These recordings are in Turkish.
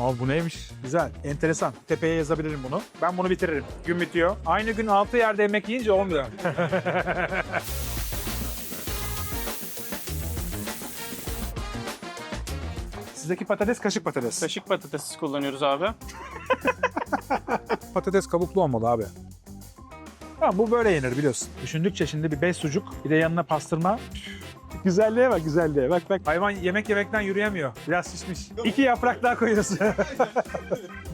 Abi bu neymiş? Güzel, enteresan. Tepeye yazabilirim bunu. Ben bunu bitiririm. Gün bitiyor. Aynı gün 6 yerde yemek yiyince olmuyor. Sizdeki patates kaşık patates. Kaşık patates kullanıyoruz abi. Patates kabuklu olmalı abi. Tamam, bu böyle yenir biliyorsun. Düşündükçe şimdi bir 5 sucuk, bir de yanına pastırma. Güzelliğe bak, güzelliğe. Bak bak. Hayvan yemek yemekten yürüyemiyor. Biraz şişmiş. 2 yaprak daha koyuyorsun.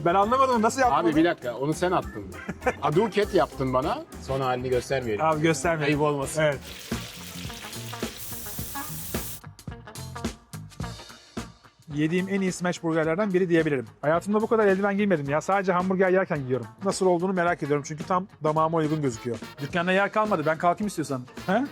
Ben anlamadım, nasıl yaptın Abi onu? bir dakika, onu sen attın. Aduket yaptın bana. Son halini göstermeyelim. Abi gösterme. Ayıp olmasın. Evet. Yediğim en iyi smash burgerlerden biri diyebilirim. Hayatımda bu kadar eldiven giymedim ya. Sadece hamburger yerken giyiyorum. Nasıl olduğunu merak ediyorum çünkü tam damağıma uygun gözüküyor. Dükkanda yer kalmadı. Ben kalkayım istiyorsan. He?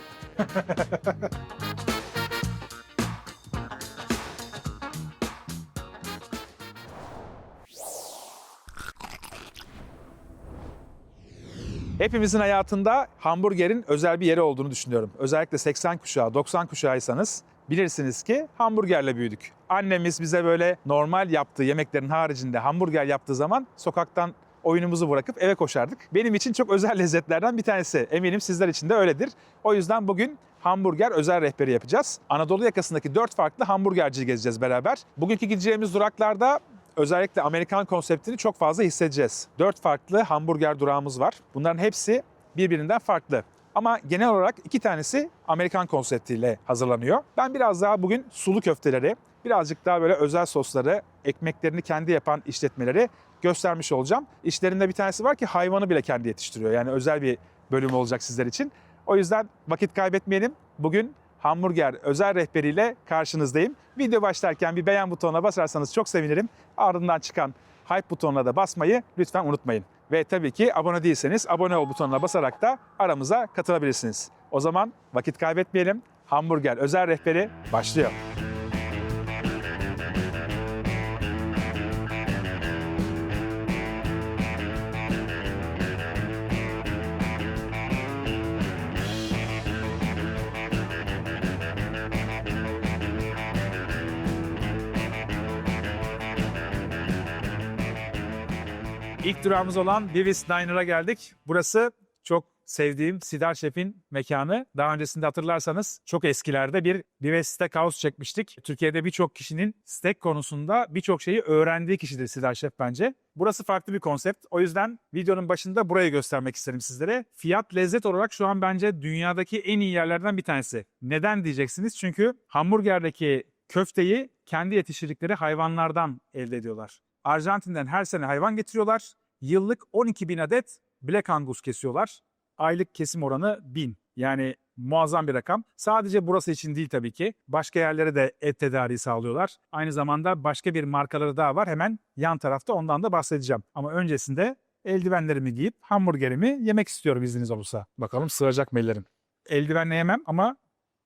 Hepimizin hayatında hamburgerin özel bir yeri olduğunu düşünüyorum. Özellikle 80 kuşağı, 90 kuşağıysanız bilirsiniz ki hamburgerle büyüdük. Annemiz bize böyle normal yaptığı yemeklerin haricinde hamburger yaptığı zaman sokaktan oyunumuzu bırakıp eve koşardık. Benim için çok özel lezzetlerden bir tanesi. Eminim sizler için de öyledir. O yüzden bugün hamburger özel rehberi yapacağız. Anadolu yakasındaki 4 farklı hamburgerciyi gezeceğiz beraber. Bugünkü gideceğimiz duraklarda özellikle Amerikan konseptini çok fazla hissedeceğiz. 4 farklı hamburger durağımız var. Bunların hepsi birbirinden farklı. Ama genel olarak 2 tanesi Amerikan konseptiyle hazırlanıyor. Ben biraz daha bugün sulu köfteleri, birazcık daha böyle özel sosları, ekmeklerini kendi yapan işletmeleri göstermiş olacağım. İşlerinde bir tanesi var ki hayvanı bile kendi yetiştiriyor. Yani özel bir bölüm olacak sizler için. O yüzden vakit kaybetmeyelim. Bugün hamburger özel rehberiyle karşınızdayım. Video başlarken bir beğen butonuna basarsanız çok sevinirim. Ardından çıkan hype butonuna da basmayı lütfen unutmayın. Ve tabii ki abone değilseniz abone ol butonuna basarak da aramıza katılabilirsiniz. O zaman vakit kaybetmeyelim. Hamburger özel rehberi başlıyor. İlk durağımız olan Beavis Diner'a geldik. Burası çok sevdiğim Sidar Şef'in mekanı. Daha öncesinde hatırlarsanız çok eskilerde bir Beavis Steakhouse çekmiştik. Türkiye'de birçok kişinin steak konusunda birçok şeyi öğrendiği kişidir Sidar Şef bence. Burası farklı bir konsept. O yüzden videonun başında burayı göstermek isterim sizlere. Fiyat lezzet olarak şu an bence dünyadaki en iyi yerlerden bir tanesi. Neden diyeceksiniz? Çünkü hamburgerdeki köfteyi kendi yetiştirdikleri hayvanlardan elde ediyorlar. Arjantin'den her sene hayvan getiriyorlar. Yıllık 12.000 adet Black Angus kesiyorlar. Aylık kesim oranı 1000. Yani muazzam bir rakam. Sadece burası için değil tabii ki. Başka yerlere de et tedariği sağlıyorlar. Aynı zamanda başka bir markaları daha var. Hemen yan tarafta ondan da bahsedeceğim. Ama öncesinde eldivenlerimi giyip hamburgerimi yemek istiyorum izniniz olursa. Bakalım sığacak mı ellerim. Eldivenle yemem ama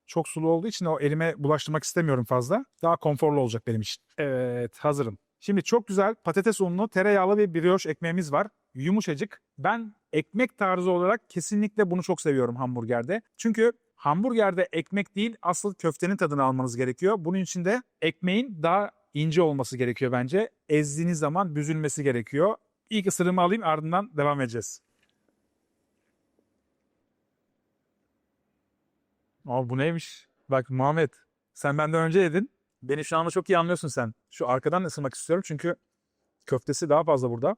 çok sulu olduğu için o elime bulaştırmak istemiyorum fazla. Daha konforlu olacak benim için. Evet, hazırım. Şimdi çok güzel patates unlu tereyağlı bir brioche ekmeğimiz var. Yumuşacık. Ben ekmek tarzı olarak kesinlikle bunu çok seviyorum hamburgerde. Çünkü hamburgerde ekmek değil asıl köftenin tadını almanız gerekiyor. Bunun için de ekmeğin daha ince olması gerekiyor bence. Ezdiğiniz zaman büzülmesi gerekiyor. İlk ısırığımı alayım, ardından devam edeceğiz. Abi bu neymiş? Bak Muhammed, sen benden önce yedin. Beni şu anda çok iyi anlıyorsun sen. Şu arkadan ısırmak istiyorum çünkü köftesi daha fazla burada.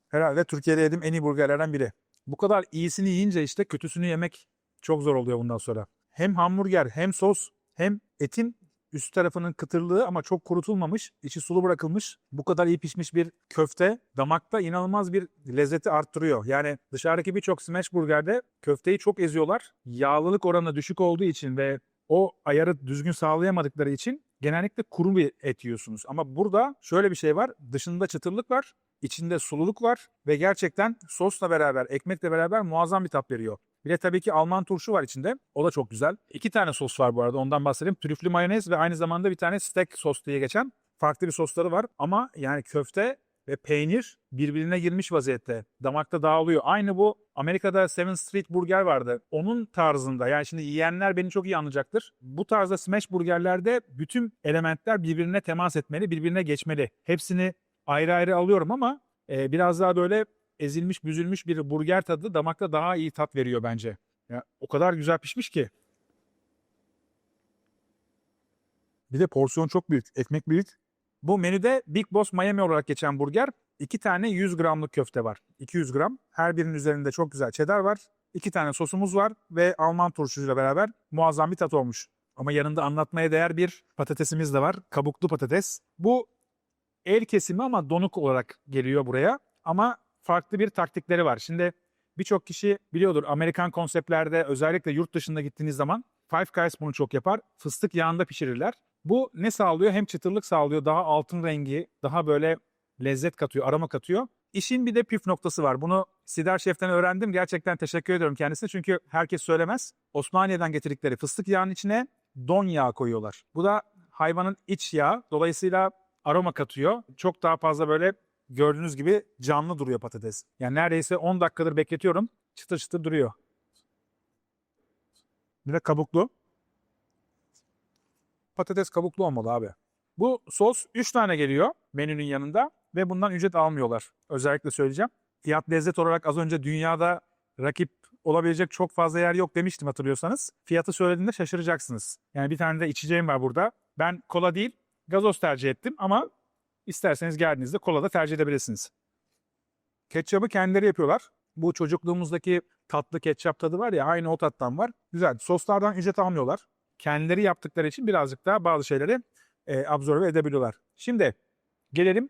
Herhalde Türkiye'de yediğim en iyi burgerlerden biri. Bu kadar iyisini yiyince işte kötüsünü yemek çok zor oluyor bundan sonra. Hem hamburger hem sos hem etin üst tarafının kıtırlığı ama çok kurutulmamış, içi sulu bırakılmış. Bu kadar iyi pişmiş bir köfte damakta inanılmaz bir lezzeti arttırıyor. Yani dışarıdaki birçok smash burgerde köfteyi çok eziyorlar. Yağlılık oranı düşük olduğu için ve o ayarı düzgün sağlayamadıkları için genellikle kuru bir et yiyorsunuz. Ama burada şöyle bir şey var. Dışında çıtırlık var, içinde sululuk var ve gerçekten sosla beraber, ekmekle beraber muazzam bir tat veriyor. Bir de tabii ki Alman turşu var içinde. O da çok güzel. 2 tane sos var bu arada, ondan bahsedeyim. Trüflü mayonez ve aynı zamanda bir tane steak sos diye geçen farklı bir sosları var. Ama yani köfte ve peynir birbirine girmiş vaziyette. Damakta dağılıyor. Aynı bu Amerika'da Seven Street Burger vardı. Onun tarzında. Yani şimdi yiyenler beni çok iyi anlayacaktır. Bu tarzda smash burgerlerde bütün elementler birbirine temas etmeli, birbirine geçmeli. Hepsini ayrı ayrı alıyorum ama biraz daha böyle ezilmiş, büzülmüş bir burger tadı damakta daha iyi tat veriyor bence. Ya, o kadar güzel pişmiş ki. Bir de porsiyon çok büyük. Ekmek büyük. Bu menüde Big Boss Miami olarak geçen burger. 2 tane 100 gramlık köfte var. 200 gram. Her birinin üzerinde çok güzel cheddar var. 2 tane sosumuz var ve Alman turşusuyla beraber muazzam bir tat olmuş. Ama yanında anlatmaya değer bir patatesimiz de var. Kabuklu patates. Bu el kesimi ama donuk olarak geliyor buraya. Ama farklı bir taktikleri var. Şimdi birçok kişi biliyordur Amerikan konseptlerde özellikle yurt dışında gittiğiniz zaman Five Guys bunu çok yapar. Fıstık yağında pişirirler. Bu ne sağlıyor? Hem çıtırlık sağlıyor, daha altın rengi, daha böyle lezzet katıyor, aroma katıyor. İşin bir de püf noktası var. Bunu Sidar Şef'ten öğrendim. Gerçekten teşekkür ediyorum kendisine çünkü herkes söylemez. Osmaniye'den getirdikleri fıstık yağının içine don yağı koyuyorlar. Bu da hayvanın iç yağı. Dolayısıyla aroma katıyor. Çok daha fazla böyle gördüğünüz gibi canlı duruyor patates. Yani neredeyse 10 dakikadır bekletiyorum. Çıtır çıtır duruyor. Bir de kabuklu. Patates kabuklu olmalı abi. Bu sos 3 tane geliyor menünün yanında ve bundan ücret almıyorlar. Özellikle söyleyeceğim. Fiyat lezzet olarak az önce dünyada rakip olabilecek çok fazla yer yok demiştim hatırlıyorsanız. Fiyatı söylediğimde şaşıracaksınız. Yani bir tane de içeceğim var burada. Ben kola değil gazoz tercih ettim ama isterseniz geldiğinizde kola da tercih edebilirsiniz. Ketçabı kendileri yapıyorlar. Bu çocukluğumuzdaki tatlı ketçap tadı var ya aynı o tattan var. Güzel. Soslardan ücret almıyorlar. Kendileri yaptıkları için birazcık daha bazı şeyleri absorbe edebiliyorlar. Şimdi gelelim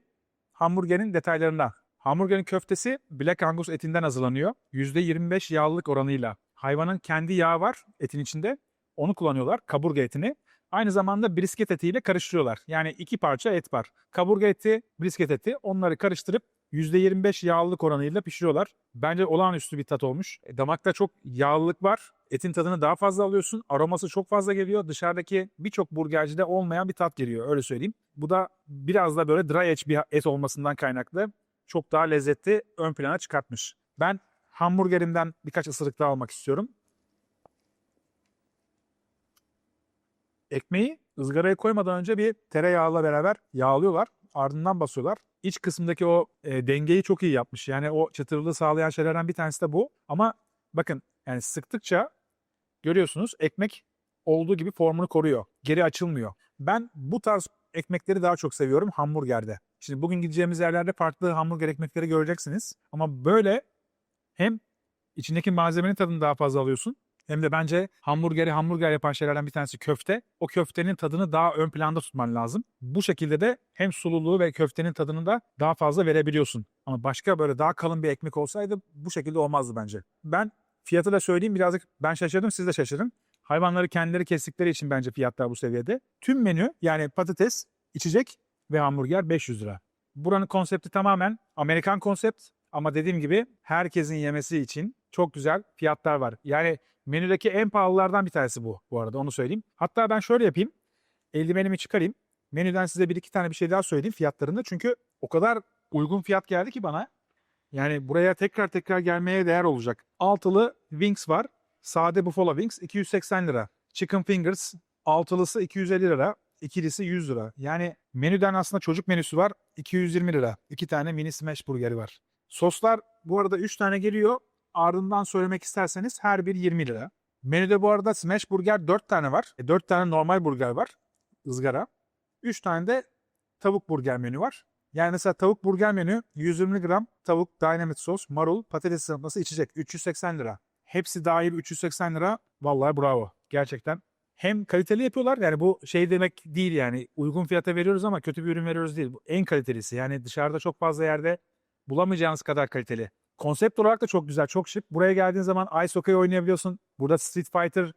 hamburgerin detaylarına. Hamburgerin köftesi Black Angus etinden hazırlanıyor. %25 yağlılık oranıyla. Hayvanın kendi yağı var etin içinde. Onu kullanıyorlar. Kaburga etini. Aynı zamanda brisket etiyle karıştırıyorlar. Yani 2 parça et var. Kaburga eti, brisket eti onları karıştırıp %25 yağlılık oranıyla pişiriyorlar. Bence olağanüstü bir tat olmuş. Damakta çok yağlılık var. Etin tadını daha fazla alıyorsun. Aroması çok fazla geliyor. Dışarıdaki birçok burgercide olmayan bir tat geliyor. Öyle söyleyeyim. Bu da biraz da böyle dry edge bir et olmasından kaynaklı. Çok daha lezzetli ön plana çıkartmış. Ben hamburgerimden birkaç ısırık daha almak istiyorum. Ekmeği ızgaraya koymadan önce bir tereyağıyla beraber yağlıyorlar. Ardından basıyorlar. İç kısımdaki o dengeyi çok iyi yapmış. Yani o çıtırlığı sağlayan şeylerden bir tanesi de bu. Ama bakın yani sıktıkça görüyorsunuz ekmek olduğu gibi formunu koruyor. Geri açılmıyor. Ben bu tarz ekmekleri daha çok seviyorum hamburgerde. Şimdi bugün gideceğimiz yerlerde farklı hamburger ekmekleri göreceksiniz. Ama böyle hem içindeki malzemenin tadını daha fazla alıyorsun. Hem de bence hamburgeri hamburger yapan şeylerden bir tanesi köfte. O köftenin tadını daha ön planda tutman lazım. Bu şekilde de hem sululuğu ve köftenin tadını da daha fazla verebiliyorsun. Ama başka böyle daha kalın bir ekmek olsaydı bu şekilde olmazdı bence. Ben fiyatı da söyleyeyim birazcık ben şaşırdım siz de şaşırın. Hayvanları kendileri kestikleri için bence fiyatlar bu seviyede. Tüm menü yani patates, içecek ve hamburger 500 lira. Buranın konsepti tamamen Amerikan konsept ama dediğim gibi herkesin yemesi için çok güzel fiyatlar var. Yani menüdeki en pahalılardan bir tanesi bu arada onu söyleyeyim. Hatta ben şöyle yapayım. Eldivenimi çıkarayım. Menüden size bir iki tane bir şey daha söyleyeyim fiyatlarında. Çünkü o kadar uygun fiyat geldi ki bana. Yani buraya tekrar gelmeye değer olacak. Altılı wings var. Sade buffalo wings 280 lira. Chicken fingers altılısı 250 lira. İkilisi 100 lira. Yani menüden aslında çocuk menüsü var. 220 lira. 2 tane mini smash burgeri var. Soslar bu arada 3 tane geliyor. Ardından söylemek isterseniz her bir 20 lira. Menüde bu arada smash burger 4 tane var. 4 tane normal burger var. Izgara. 3 tane de tavuk burger menü var. Yani mesela tavuk burger menü 120 gram tavuk, dynamite sos, marul, patates salatası içecek 380 lira. Hepsi dahil 380 lira. Vallahi bravo. Gerçekten hem kaliteli yapıyorlar yani bu şey demek değil yani uygun fiyata veriyoruz ama kötü bir ürün veriyoruz değil. Bu en kalitelisi yani dışarıda çok fazla yerde bulamayacağınız kadar kaliteli. Konsept olarak da çok güzel, çok şık. Buraya geldiğin zaman ice hockey oynayabiliyorsun. Burada Street Fighter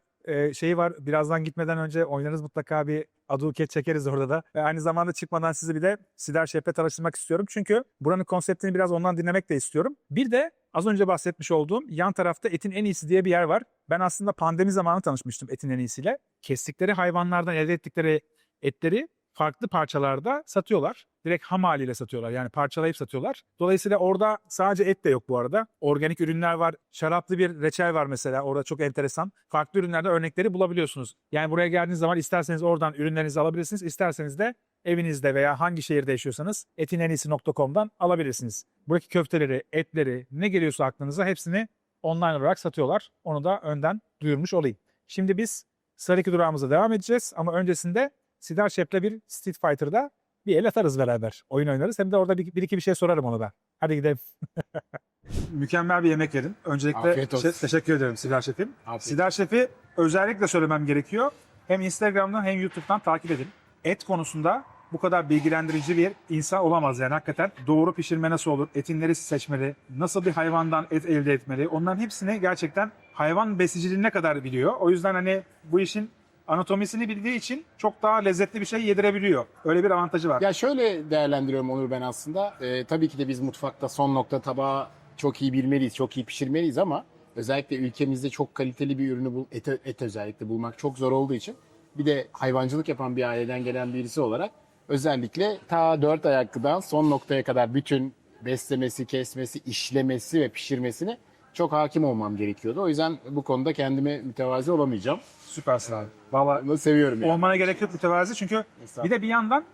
şeyi var. Birazdan gitmeden önce oynarız mutlaka bir aduket çekeriz orada da. Ve aynı zamanda çıkmadan sizi bir de Sidar Şef'le tanıştırmak istiyorum. Çünkü buranın konseptini biraz ondan dinlemek de istiyorum. Bir de az önce bahsetmiş olduğum yan tarafta etin en iyisi diye bir yer var. Ben aslında pandemi zamanı tanışmıştım etin en iyisiyle. Kestikleri hayvanlardan elde ettikleri etleri farklı parçalarda satıyorlar. Direkt ham haliyle satıyorlar. Yani parçalayıp satıyorlar. Dolayısıyla orada sadece et de yok bu arada. Organik ürünler var. Şaraplı bir reçel var mesela. Orada çok enteresan. Farklı ürünlerde örnekleri bulabiliyorsunuz. Yani buraya geldiğiniz zaman isterseniz oradan ürünlerinizi alabilirsiniz. İsterseniz de evinizde veya hangi şehirde yaşıyorsanız etinenisi.com'dan alabilirsiniz. Buradaki köfteleri, etleri, ne geliyorsa aklınıza hepsini online olarak satıyorlar. Onu da önden duyurmuş olayım. Şimdi biz sıradaki durağımıza devam edeceğiz ama öncesinde Sidar Şef'le bir Street Fighter'da bir el atarız beraber. Oyun oynarız. Hem de orada bir iki bir şey sorarım ona ben. Hadi gidelim. Mükemmel bir yemek yedim. Öncelikle Afiyet olsun. teşekkür ederim Sidar Şef'im. Afiyet. Sidar Şef'i özellikle söylemem gerekiyor. Hem Instagram'dan hem YouTube'dan takip edin. Et konusunda bu kadar bilgilendirici bir insan olamaz yani hakikaten. Doğru pişirme nasıl olur, etin neresi seçmeli, nasıl bir hayvandan et elde etmeli. Onların hepsini gerçekten hayvan besiciliğine kadar biliyor. O yüzden hani bu işin anatomisini bildiği için çok daha lezzetli bir şey yedirebiliyor. Öyle bir avantajı var. Ya şöyle değerlendiriyorum Onur ben aslında. Tabii ki de biz mutfakta son nokta tabağı çok iyi bilmeliyiz, çok iyi pişirmeliyiz ama özellikle ülkemizde çok kaliteli bir ürünü et özellikle bulmak çok zor olduğu için bir de hayvancılık yapan bir aileden gelen birisi olarak özellikle ta 4 ayakkabıdan son noktaya kadar bütün beslemesi, kesmesi, işlemesi ve pişirmesine çok hakim olmam gerekiyordu. O yüzden bu konuda kendime mütevazi olamayacağım. Süpersin abi. Vallahi Bunu seviyorum yani. olmana gerek yok mütevazi çünkü bir de bir yandan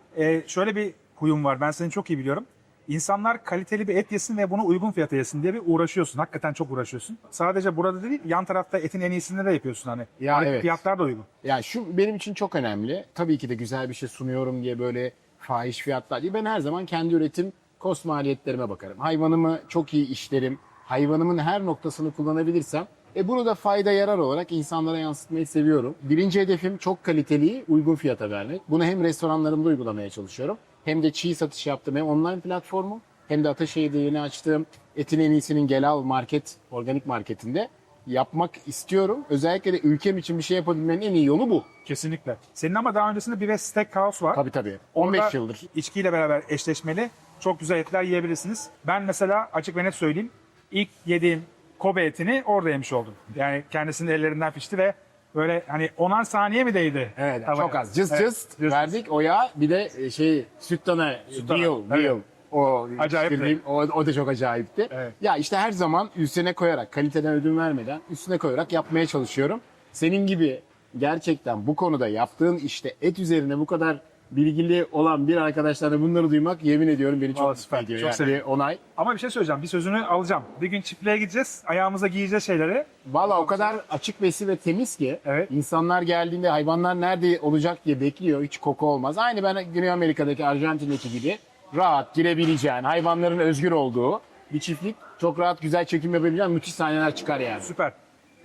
şöyle bir huyum var. Ben seni çok iyi biliyorum. İnsanlar kaliteli bir et yesin ve bunu uygun fiyata yesin diye bir uğraşıyorsun. Hakikaten çok uğraşıyorsun. Sadece burada değil, yan tarafta etin en iyisini de yapıyorsun hani. Ya Hani evet. Fiyatlar da uygun. Yani şu benim için çok önemli. Tabii ki de güzel bir şey sunuyorum diye böyle fahiş fiyatlar değil. Ben her zaman kendi üretim kost maliyetlerime bakarım. Hayvanımı çok iyi işlerim. Hayvanımın her noktasını kullanabilirsem bunu da fayda yarar olarak insanlara yansıtmayı seviyorum. Birinci hedefim çok kaliteliyi uygun fiyata vermek. Bunu hem restoranlarımda uygulamaya çalışıyorum. Hem de çiğ satış yaptığım hem online platformu hem de Ataşehir'de yeni açtığım Etin En İyisi'nin Gelal Market, organik marketinde yapmak istiyorum. Özellikle de ülkem için bir şey yapabilmenin en iyi yolu bu. Kesinlikle. Senin ama daha öncesinde bir Steakhouse var. Tabii. 15 Orada yıldır. İçkiyle beraber eşleşmeli çok güzel etler yiyebilirsiniz. Ben mesela açık ve net söyleyeyim. İlk yediğim Kobe etini orada yemiş oldum. Yani kendisinin ellerinden pişti ve böyle hani 10'ar saniye mi değdi? Evet, Tavaya? çok az. Cız Evet, cız verdik o yağı. Bir de süt dana, dana, evet. veal. O Acayipti. pişirdiğim, o da çok acayipti. Evet. Ya işte her zaman üstüne koyarak, kaliteden ödün vermeden üstüne koyarak yapmaya çalışıyorum. Senin gibi gerçekten bu konuda yaptığın işte et üzerine bu kadar bilgili olan bir arkadaşlarla bunları duymak yemin ediyorum beni çok Vallahi süper, mutlu ediyor. çok Yani sevindim. bir onay. Ama bir şey söyleyeceğim. Bir sözünü alacağım. Bir gün çiftliğe gideceğiz. Ayağımıza giyeceğiz şeyleri. Valla o kadar açık besi ve temiz ki Evet. insanlar geldiğinde hayvanlar nerede olacak diye bekliyor. Hiç koku olmaz. Aynı ben Güney Amerika'daki Arjantin'deki gibi rahat girebileceğin, hayvanların özgür olduğu bir çiftlik. Çok rahat güzel çekim yapabileceğin müthiş sahneler çıkar yani. Süper.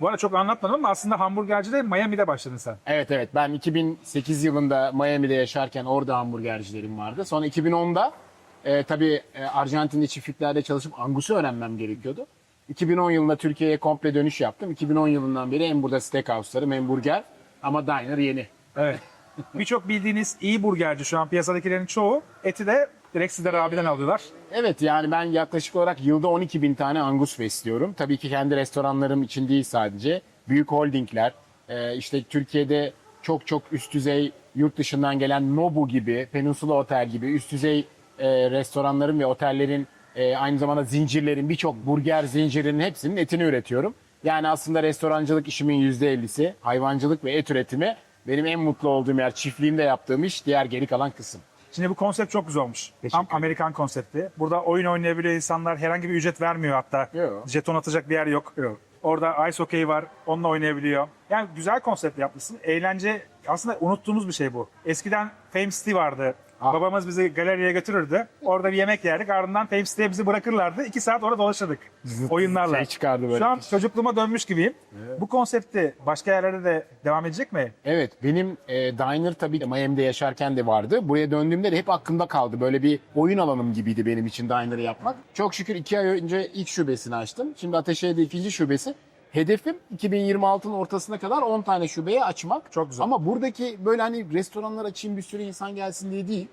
Bu arada çok anlatmadım ama aslında hamburgercide Miami'de başladın sen. Evet ben 2008 yılında Miami'de yaşarken orada hamburgercilerim vardı. Sonra 2010'da tabii Arjantin'de çiftliklerde çalışıp Angus'u öğrenmem gerekiyordu. 2010 yılında Türkiye'ye komple dönüş yaptım. 2010 yılından beri hem burada steakhouse'larım hem burger ama diner yeni. Evet. Birçok bildiğiniz iyi burgerci şu an piyasadakilerin çoğu eti de direkt Sidar abiden alıyorlar. Evet yani ben yaklaşık olarak yılda 12 bin tane Angus besliyorum. Tabii ki kendi restoranlarım için değil sadece. Büyük holdingler, işte Türkiye'de çok üst düzey yurt dışından gelen Nobu gibi, Peninsula Otel gibi üst düzey restoranların ve otellerin aynı zamanda zincirlerin birçok burger zincirinin hepsinin etini üretiyorum. Yani aslında restorancılık işimin %50'si, hayvancılık ve et üretimi benim en mutlu olduğum yer, çiftliğimde yaptığım iş, diğer geri kalan kısım. Şimdi bu konsept çok güzel olmuş. Teşekkür Tam ederim. Amerikan konsepti. Burada oyun oynayabiliyor insanlar. Herhangi bir ücret vermiyor hatta. Yok. Jeton atacak bir yer yok. Orada ice hockey var. Onunla oynayabiliyor. Yani güzel konsept yapmışsın. Eğlence aslında unuttuğumuz bir şey bu. Eskiden Fame City vardı. Ah. Babamız bizi galeriye götürürdü. Orada bir yemek yerdik. Ardından Fame City'ye bizi bırakırlardı. 2 saat orada dolaşırdık. Oyunlarla. Şey çıkardı böyle. Şu an çocukluğuma dönmüş gibiyim. Bu konsepti başka yerlerde de devam edecek mi? Evet benim diner tabii Miami'de yaşarken de vardı. Buraya döndüğümde de hep aklımda kaldı. Böyle bir oyun alanım gibiydi benim için diner'ı yapmak. Çok şükür 2 ay önce ilk şubesini açtım. Şimdi Ataşehir'de ikinci şubesi. Hedefim 2026'nın ortasına kadar 10 tane şubeyi açmak. Çok güzel. Ama buradaki böyle hani restoranlar açayım bir sürü insan gelsin diye değil.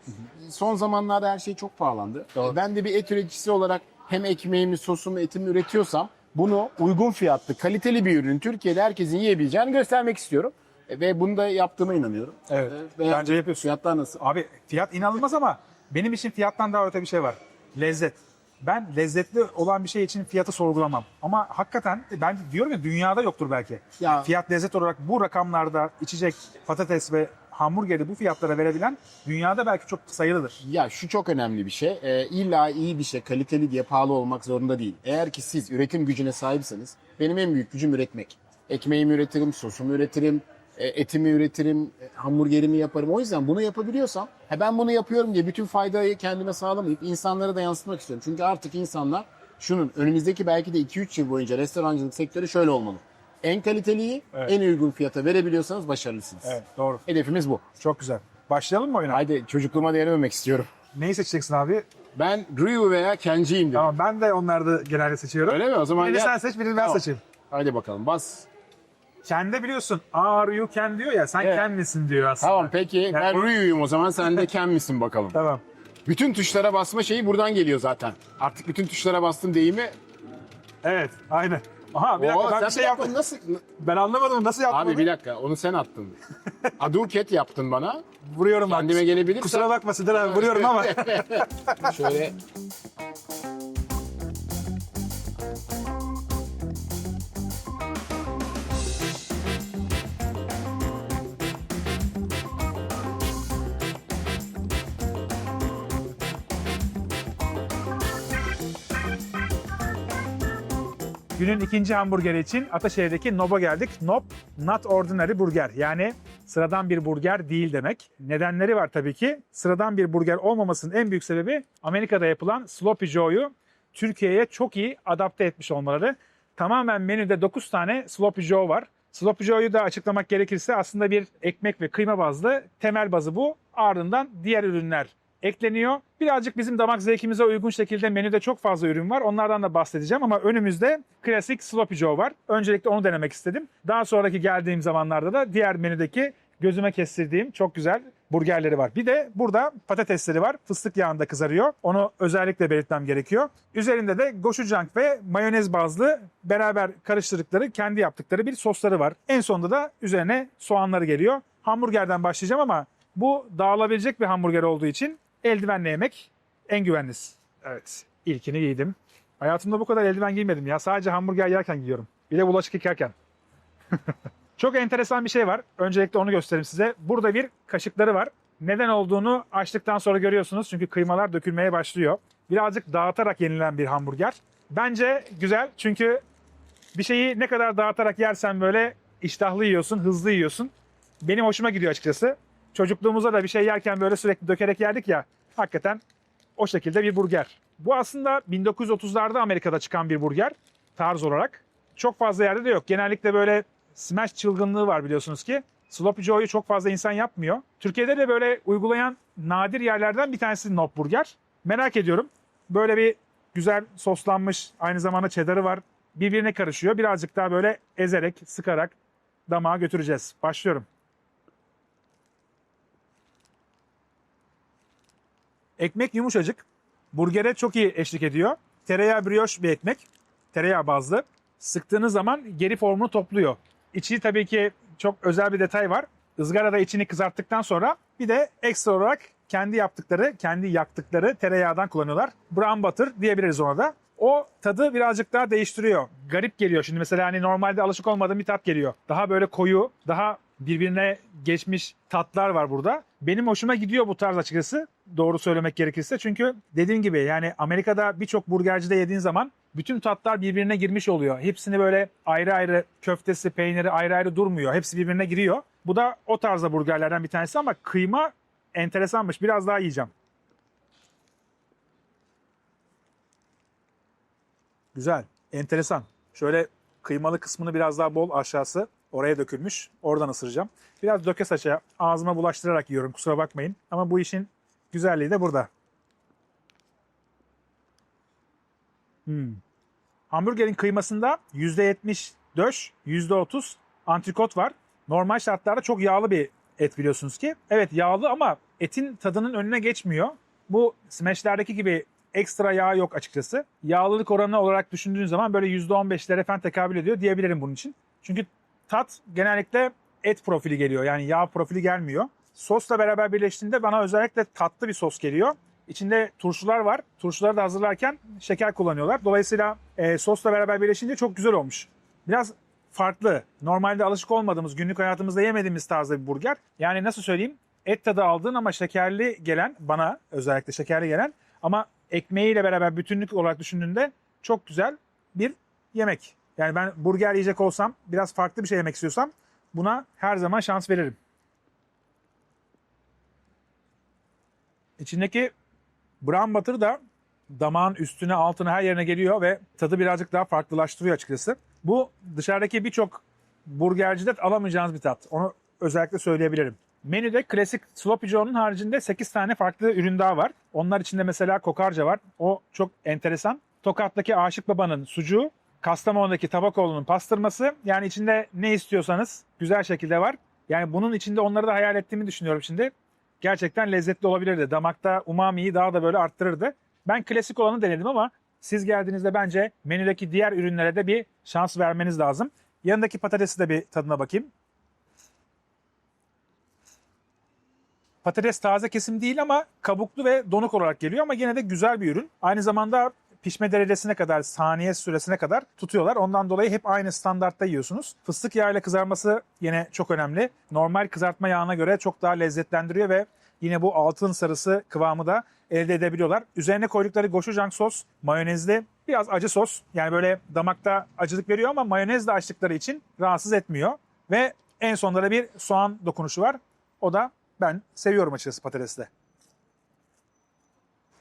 Son zamanlarda her şey çok pahalandı. Doğru. Ben de bir et üreticisi olarak hem ekmeğimi, sosumu, etimi üretiyorsam bunu uygun fiyatlı, kaliteli bir ürün Türkiye'de herkesin yiyebileceğini göstermek istiyorum. Ve bunu da yaptığıma inanıyorum. Evet. Ve Bence yapıyorsun. fiyatlar nasıl? Abi fiyat inanılmaz ama benim için fiyattan daha öte bir şey var. Lezzet. Ben lezzetli olan bir şey için fiyatı sorgulamam. Ama hakikaten ben diyorum ya dünyada yoktur belki. Ya- Fiyat lezzet olarak bu rakamlarda içecek patates ve hamburgeri bu fiyatlara verebilen dünyada belki çok sayılıdır. Ya şu çok önemli bir şey. İlla iyi bir şey, kaliteli diye pahalı olmak zorunda değil. Eğer ki siz üretim gücüne sahipseniz, benim en büyük gücüm üretmek. Ekmeğimi üretirim, sosumu üretirim, etimi üretirim, hamburgerimi yaparım. O yüzden bunu yapabiliyorsam, ben bunu yapıyorum diye bütün faydayı kendime sağlamayıp insanlara da yansıtmak istiyorum. Çünkü artık insanlar önümüzdeki belki de 2-3 yıl boyunca restorancılık sektörü şöyle olmalı. En kaliteliyi Evet. en uygun fiyata verebiliyorsanız başarılısınız. Evet, doğru. Hedefimiz bu. Çok güzel. Başlayalım mı oyuna? Haydi çocukluğuma değinememek istiyorum. Neyi seçeceksin abi? Ben Ryu veya Kenji'yim dedim. Tamam, ben de onları genelde seçiyorum. Öyle mi? O zaman Birini gel. sen seç, birini ben Tamam. seçeyim. Haydi bakalım bas. Kendi biliyorsun. Are you Ken diyor ya. Sen Evet. Ken misin diyor aslında. Tamam peki ben Yani- Ryu'yum o zaman sen de Ken misin bakalım. Tamam. Bütün tuşlara basma şeyi buradan geliyor zaten. Artık bütün tuşlara bastım deyimi. Evet, aynen. Aha bir dakika ben sen bir şey bir dakika, yaptım. Nasıl? Ben anlamadım nasıl yaptım Abi onu? bir dakika onu sen attın. Aduket yaptın bana. Vuruyorum bak. Kendime gelebilirsem. Kusura bakma Sıdır abi vuruyorum ama. Şöyle. Günün ikinci hamburgeri için Ataşehir'deki Nob'a geldik. Nob, not ordinary burger. Yani sıradan bir burger değil demek. Nedenleri var tabii ki. Sıradan bir burger olmamasının en büyük sebebi Amerika'da yapılan Sloppy Joe'yu Türkiye'ye çok iyi adapte etmiş olmaları. Tamamen menüde 9 tane Sloppy Joe var. Sloppy Joe'yu da açıklamak gerekirse aslında bir ekmek ve kıyma bazlı, temel bazı bu. Ardından diğer ürünler ekleniyor. Birazcık bizim damak zevkimize uygun şekilde menüde çok fazla ürün var. Onlardan da bahsedeceğim ama önümüzde klasik Sloppy Joe var. Öncelikle onu denemek istedim. Daha sonraki geldiğim zamanlarda da diğer menüdeki gözüme kestirdiğim çok güzel burgerleri var. Bir de burada patatesleri var. Fıstık yağında kızarıyor. Onu özellikle belirtmem gerekiyor. Üzerinde de gochujang ve mayonez bazlı beraber karıştırdıkları, kendi yaptıkları bir sosları var. En sonunda da üzerine soğanları geliyor. Hamburgerden başlayacağım ama bu dağılabilecek bir hamburger olduğu için eldivenle yemek en güvenlisi. Evet, ilkini giydim. Hayatımda bu kadar eldiven giymedim ya. Sadece hamburger yerken giyiyorum. Bir de bulaşık yıkarken. Çok enteresan bir şey var. Öncelikle onu göstereyim size. Burada bir kaşıkları var. Neden olduğunu açtıktan sonra görüyorsunuz. Çünkü kıymalar dökülmeye başlıyor. Birazcık dağıtarak yenilen bir hamburger. Bence güzel çünkü bir şeyi ne kadar dağıtarak yersen böyle iştahlı yiyorsun, hızlı yiyorsun. Benim hoşuma gidiyor açıkçası. Çocukluğumuzda da bir şey yerken böyle sürekli dökerek yerdik ya. Hakikaten o şekilde bir burger. Bu aslında 1930'larda Amerika'da çıkan bir burger tarz olarak. Çok fazla yerde de yok. Genellikle böyle smash çılgınlığı var biliyorsunuz ki. Sloppy Joe'yu çok fazla insan yapmıyor. Türkiye'de de böyle uygulayan nadir yerlerden bir tanesi Nob Burger. Merak ediyorum. Böyle bir güzel soslanmış, aynı zamanda cheddar'ı var. Birbirine karışıyor. Birazcık daha böyle ezerek, sıkarak damağa götüreceğiz. Başlıyorum. Ekmek yumuşacık. Burgere çok iyi eşlik ediyor. Tereyağı brioche bir ekmek. Tereyağı bazlı. Sıktığınız zaman geri formunu topluyor. İçi tabii ki çok özel bir detay var. Izgarada içini kızarttıktan sonra bir de ekstra olarak kendi yaptıkları, kendi yaktıkları tereyağdan kullanıyorlar. Brown butter diyebiliriz ona da. O tadı birazcık daha değiştiriyor. Garip geliyor şimdi mesela hani normalde alışık olmadığım bir tat geliyor. Daha böyle koyu, daha birbirine geçmiş tatlar var burada. Benim hoşuma gidiyor bu tarz açıkçası. Doğru söylemek gerekirse. Çünkü dediğim gibi yani Amerika'da birçok burgercide yediğin zaman bütün tatlar birbirine girmiş oluyor. Hepsini böyle ayrı ayrı köftesi, peyniri ayrı ayrı durmuyor. Hepsi birbirine giriyor. Bu da o tarzda burgerlerden bir tanesi ama kıyma enteresanmış. Biraz daha yiyeceğim. Güzel, enteresan. Şöyle kıymalı kısmını biraz daha bol aşağısı oraya dökülmüş. Oradan ısıracağım. Biraz döke saça ağzıma bulaştırarak yiyorum kusura bakmayın. Ama bu işin güzelliği de burada. Hamburgerin kıymasında %70 döş, %30 antrikot var. Normal şartlarda çok yağlı bir et biliyorsunuz ki. Evet yağlı ama etin tadının önüne geçmiyor. Bu smashlerdeki gibi ekstra yağ yok açıkçası. Yağlılık oranı olarak düşündüğün zaman böyle %15'lere falan tekabül ediyor diyebilirim bunun için. Çünkü tat genellikle et profili geliyor. Yani yağ profili gelmiyor. Sosla beraber birleştiğinde bana özellikle tatlı bir sos geliyor. İçinde turşular var. Turşuları da hazırlarken şeker kullanıyorlar. Dolayısıyla sosla beraber birleşince çok güzel olmuş. Biraz farklı. Normalde alışık olmadığımız, günlük hayatımızda yemediğimiz tarzda bir burger. Yani nasıl söyleyeyim? Et tadı aldığın ama şekerli gelen, bana özellikle şekerli gelen ama ekmeğiyle beraber bütünlük olarak düşündüğünde çok güzel bir yemek. Yani ben burger yiyecek olsam, biraz farklı bir şey yemek istiyorsam buna her zaman şans veririm. İçindeki brown butter da damağın üstüne, altına, her yerine geliyor ve tadı birazcık daha farklılaştırıyor açıkçası. Bu dışarıdaki birçok burgercide alamayacağınız bir tat. Onu özellikle söyleyebilirim. Menüde klasik Sloppy Joe'nun haricinde 8 tane farklı ürün daha var. Onlar içinde mesela kokarca var. O çok enteresan. Tokat'taki Aşık Baba'nın sucuğu, Kastamonu'daki Tabakoğlu'nun pastırması. Yani içinde ne istiyorsanız güzel şekilde var. Yani bunun içinde onları da hayal ettiğimi düşünüyorum şimdi. Gerçekten lezzetli olabilirdi. Damakta umamiyi daha da böyle arttırırdı. Ben klasik olanı denedim ama siz geldiğinizde bence menüdeki diğer ürünlere de bir şans vermeniz lazım. Yanındaki patatesi de bir tadına bakayım. Patates taze kesim değil ama kabuklu ve donuk olarak geliyor ama yine de güzel bir ürün. Aynı zamanda pişme derecesine kadar, saniye süresine kadar tutuyorlar. Ondan dolayı hep aynı standartta yiyorsunuz. Fıstık yağıyla kızarması yine çok önemli. Normal kızartma yağına göre çok daha lezzetlendiriyor ve yine bu altın sarısı kıvamı da elde edebiliyorlar. Üzerine koydukları gochujang sos, mayonezli, biraz acı sos. Yani böyle damakta acılık veriyor ama mayonezle açtıkları için rahatsız etmiyor. Ve en sonunda da bir soğan dokunuşu var. O da ben seviyorum açıkçası patatesle.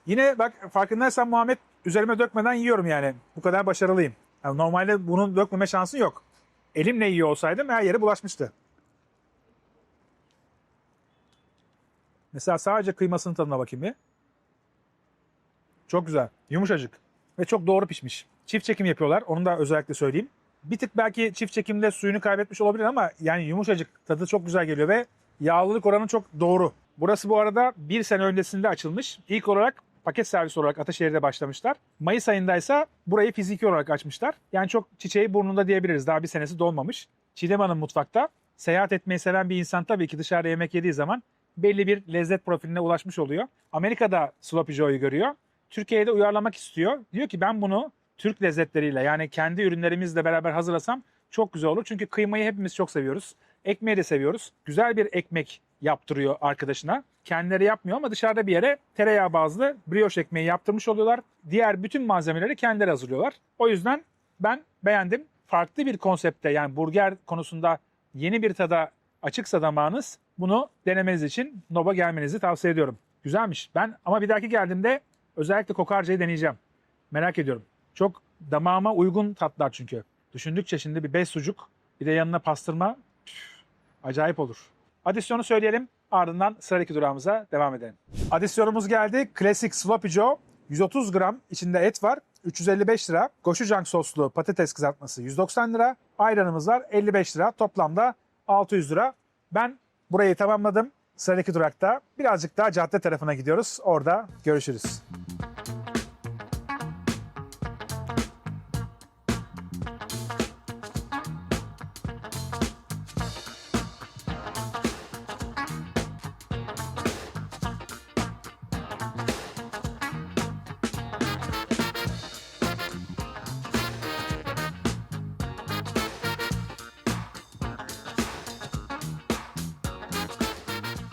Yine bak farkındaysan Muhammed, üzerime dökmeden yiyorum yani. Bu kadar başarılıyım. Yani normalde bunun dökmeme şansı yok. Elimle yiyor olsaydım her yere bulaşmıştı. Mesela sadece kıymasının tadına bakayım bir. Çok güzel. Yumuşacık. Ve çok doğru pişmiş. Çift çekim yapıyorlar. Onu da özellikle söyleyeyim. Bir tık belki çift çekimde suyunu kaybetmiş olabilir ama yani yumuşacık. Tadı çok güzel geliyor ve yağlılık oranı çok doğru. Burası bu arada 1 sene öncesinde açılmış. İlk olarak paket servis olarak Ataşehir'de başlamışlar. Mayıs ayındaysa burayı fiziki olarak açmışlar. Yani çok çiçeği burnunda diyebiliriz. Daha 1 senesi dolmamış. Çiğdem Hanım mutfakta. Seyahat etmeyi seven bir insan tabii ki dışarıda yemek yediği zaman belli bir lezzet profiline ulaşmış oluyor. Amerika'da Sloppy Joe'yu görüyor. Türkiye'de uyarlamak istiyor. Diyor ki ben bunu Türk lezzetleriyle, yani kendi ürünlerimizle beraber hazırlasam çok güzel olur. Çünkü kıymayı hepimiz çok seviyoruz. Ekmeği de seviyoruz. Güzel bir ekmek yaptırıyor arkadaşına. Kendileri yapmıyor ama dışarıda bir yere tereyağı bazlı brioche ekmeği yaptırmış oluyorlar. Diğer bütün malzemeleri kendileri hazırlıyorlar. O yüzden ben beğendim. Farklı bir konsepte, yani burger konusunda yeni bir tada açıksa damağınız, bunu denemeniz için Nob'a gelmenizi tavsiye ediyorum. Güzelmiş. Ben ama bir dahaki geldiğimde özellikle kokarcayı deneyeceğim. Merak ediyorum. Çok damağıma uygun tatlar çünkü. Düşündükçe şimdi bir bez sucuk, bir de yanına pastırma, acayip olur. Adisyonu söyleyelim, ardından sıradaki durağımıza devam edelim. Adisyonumuz geldi. Klasik Sloppy Joe. 130 gram içinde et var. 355 lira. Gochujang soslu patates kızartması 190 lira. Ayranımız var 55 lira. Toplamda 600 lira. Ben burayı tamamladım. Sıradaki durakta birazcık daha cadde tarafına gidiyoruz. Orada görüşürüz.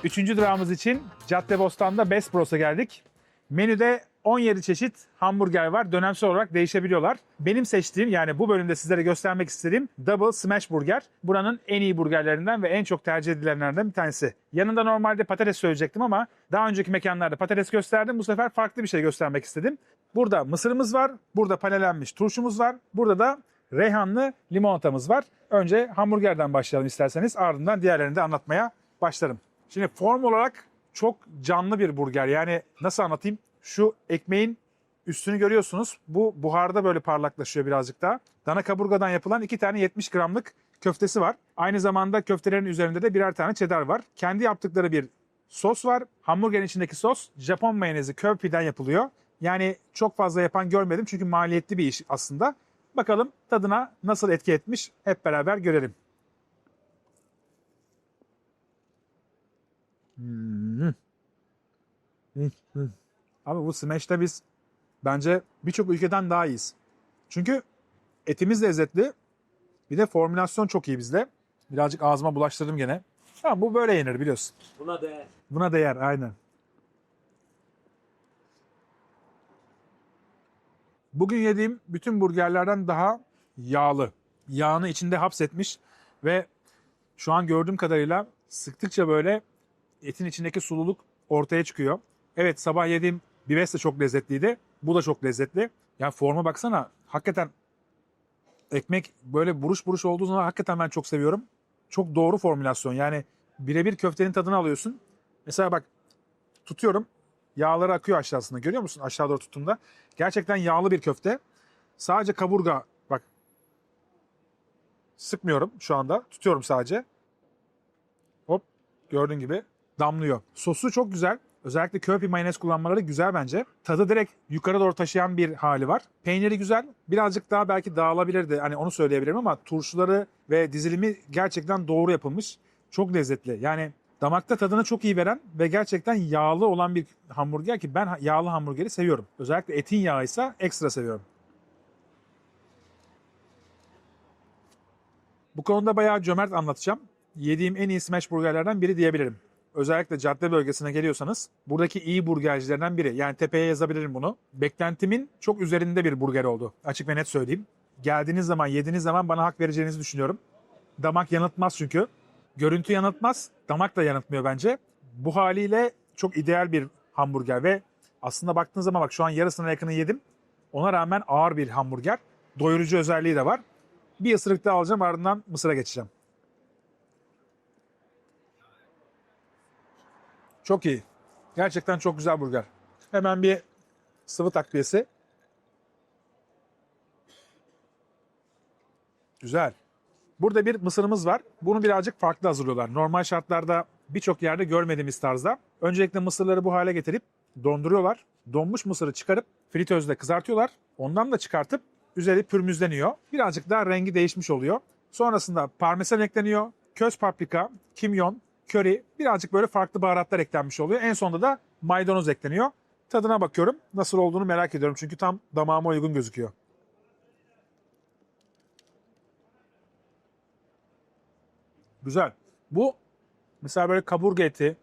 Üçüncü durağımız için Caddebostan'da Best Bros'a geldik. Menüde 17 çeşit hamburger var. Dönemsel olarak değişebiliyorlar. Benim seçtiğim, yani bu bölümde sizlere göstermek istediğim Double Smash Burger. Buranın en iyi burgerlerinden ve en çok tercih edilenlerden bir tanesi. Yanında normalde patates söyleyecektim ama daha önceki mekanlarda patates gösterdim. Bu sefer farklı bir şey göstermek istedim. Burada mısırımız var. Burada panelenmiş turşumuz var. Burada da reyhanlı limonatamız var. Önce hamburgerden başlayalım isterseniz. Ardından diğerlerini de anlatmaya başlarım. Şimdi form olarak çok canlı bir burger. Yani nasıl anlatayım? Şu ekmeğin üstünü görüyorsunuz. Bu buharda böyle parlaklaşıyor birazcık daha. Dana kaburgadan yapılan 2 tane 70 gramlık köftesi var. Aynı zamanda köftelerin üzerinde de birer tane cheddar var. Kendi yaptıkları bir sos var. Hamburgerin içindeki sos Japon mayonezi Kewpie'den yapılıyor. Yani çok fazla yapan görmedim çünkü maliyetli bir iş aslında. Bakalım tadına nasıl etki etmiş, hep beraber görelim. Abi bu smash'te biz bence birçok ülkeden daha iyiyiz. Çünkü etimiz lezzetli. Bir de formülasyon çok iyi bizde. Birazcık ağzıma bulaştırdım gene. Tamam, bu böyle yenir biliyorsun. Buna değer. Buna değer aynen. Bugün yediğim bütün burgerlerden daha yağlı. Yağını içinde hapsetmiş ve şu an gördüğüm kadarıyla sıktıkça böyle etin içindeki sululuk ortaya çıkıyor. Evet, sabah yediğim Bibes de çok lezzetliydi. Bu da çok lezzetli. Yani forma baksana. Hakikaten ekmek böyle buruş buruş olduğu zaman hakikaten ben çok seviyorum. Çok doğru formülasyon. Yani birebir köftenin tadını alıyorsun. Mesela bak, tutuyorum. Yağları akıyor aşağısına. Görüyor musun? Aşağı doğru tuttuğumda. Gerçekten yağlı bir köfte. Sadece kaburga. Bak. Sıkmıyorum şu anda. Tutuyorum sadece. Hop. Gördüğün gibi damlıyor. Sosu çok güzel. Özellikle köpi mayonez kullanmaları güzel bence. Tadı direkt yukarı doğru taşıyan bir hali var. Peyniri güzel. Birazcık daha belki dağılabilirdi. Hani onu söyleyebilirim ama turşuları ve dizilimi gerçekten doğru yapılmış. Çok lezzetli. Yani damakta tadını çok iyi veren ve gerçekten yağlı olan bir hamburger ki ben yağlı hamburgeri seviyorum. Özellikle etin yağıysa ekstra seviyorum. Bu konuda bayağı cömert anlatacağım. Yediğim en iyi smash burgerlerden biri diyebilirim. Özellikle cadde bölgesine geliyorsanız buradaki iyi burgercilerden biri. Yani tepeye yazabilirim bunu. Beklentimin çok üzerinde bir burger oldu. Açık ve net söyleyeyim. Geldiğiniz zaman, yediğiniz zaman bana hak vereceğinizi düşünüyorum. Damak yanıltmaz çünkü. Görüntü yanıltmaz, damak da yanıltmıyor bence. Bu haliyle çok ideal bir hamburger ve aslında baktığınız zaman bak şu an yarısına yakını yedim. Ona rağmen ağır bir hamburger. Doyurucu özelliği de var. Bir ısırık daha alacağım, ardından mısıra geçeceğim. Çok iyi. Gerçekten çok güzel burger. Hemen bir sıvı takviyesi. Güzel. Burada bir mısırımız var. Bunu birazcık farklı hazırlıyorlar. Normal şartlarda birçok yerde görmediğimiz tarzda. Öncelikle mısırları bu hale getirip donduruyorlar. Donmuş mısırı çıkarıp fritözde kızartıyorlar. Ondan da çıkartıp üzeri pürmüzleniyor. Birazcık daha rengi değişmiş oluyor. Sonrasında parmesan ekleniyor. Köz paprika, kimyon, köri, birazcık böyle farklı baharatlar eklenmiş oluyor. En sonunda da maydanoz ekleniyor. Tadına bakıyorum. Nasıl olduğunu merak ediyorum. Çünkü tam damağıma uygun gözüküyor. Güzel. Bu mesela böyle kaburga eti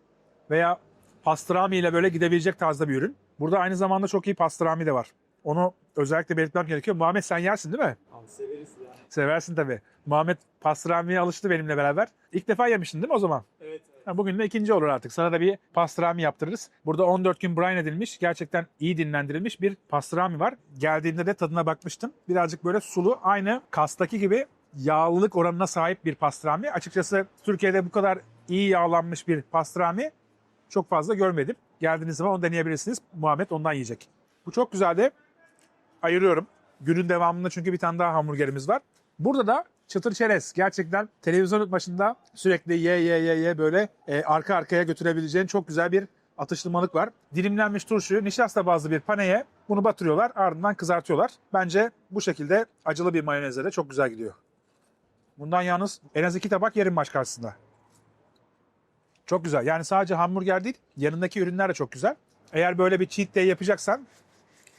veya pastrami ile böyle gidebilecek tarzda bir ürün. Burada aynı zamanda çok iyi pastrami de var. Onu özellikle belirtmem gerekiyor. Muhammed, sen yersin değil mi? Abi severiz ya. Seversin tabii. Muhammed pastramiye alıştı benimle beraber. İlk defa yemiştin değil mi o zaman? Evet. Ha, bugün de ikinci olur artık. Sana da bir pastrami yaptırırız. Burada 14 gün brine edilmiş, gerçekten iyi dinlendirilmiş bir pastrami var. Geldiğimde de tadına bakmıştım. Birazcık böyle sulu, aynı Kastaki gibi yağlılık oranına sahip bir pastrami. Açıkçası Türkiye'de bu kadar iyi yağlanmış bir pastrami çok fazla görmedim. Geldiğiniz zaman onu deneyebilirsiniz. Muhammed ondan yiyecek. Bu çok güzeldi. Ayırıyorum. Günün devamında çünkü bir tane daha hamburgerimiz var. Burada da çıtır çerez. Gerçekten televizyon başında sürekli ye böyle arka arkaya götürebileceğin çok güzel bir atıştırmalık var. Dilimlenmiş turşuyu nişasta bazlı bir paneye bunu batırıyorlar, ardından kızartıyorlar. Bence bu şekilde acılı bir mayonezle de çok güzel gidiyor. Bundan yalnız en az 2 tabak yerim maç karşısında. Çok güzel. Yani sadece hamburger değil, yanındaki ürünler de çok güzel. Eğer böyle bir cheat day yapacaksan